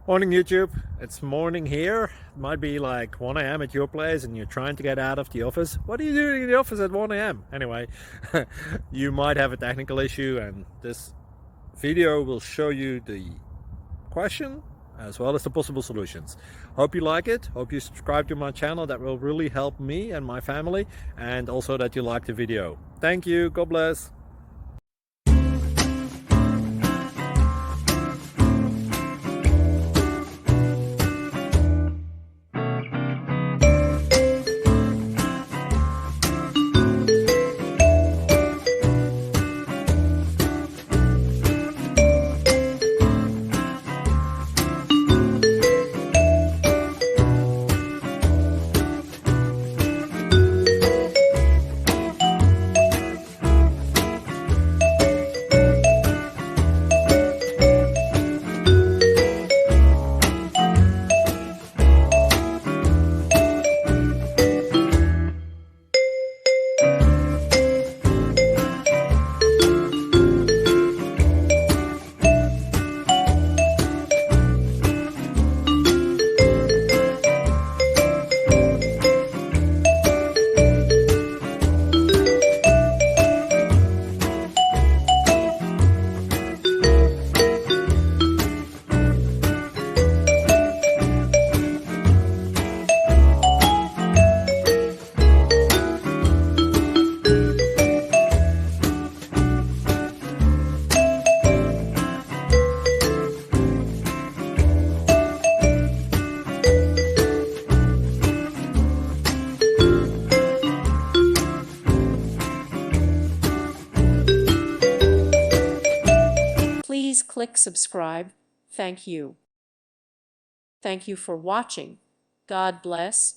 Morning YouTube, it's morning here. It might be like 1 a.m. at your place and you're trying to get out of the office. What are you doing in the office at 1 a.m.? Anyway, you might have a technical issue and this video will show you the question as well as the possible solutions. Hope you like it, hope you subscribe to my channel. That will really help me and my family, and also that you like the video. Thank you, God bless. Please click subscribe. Thank you. Thank you for watching. God bless.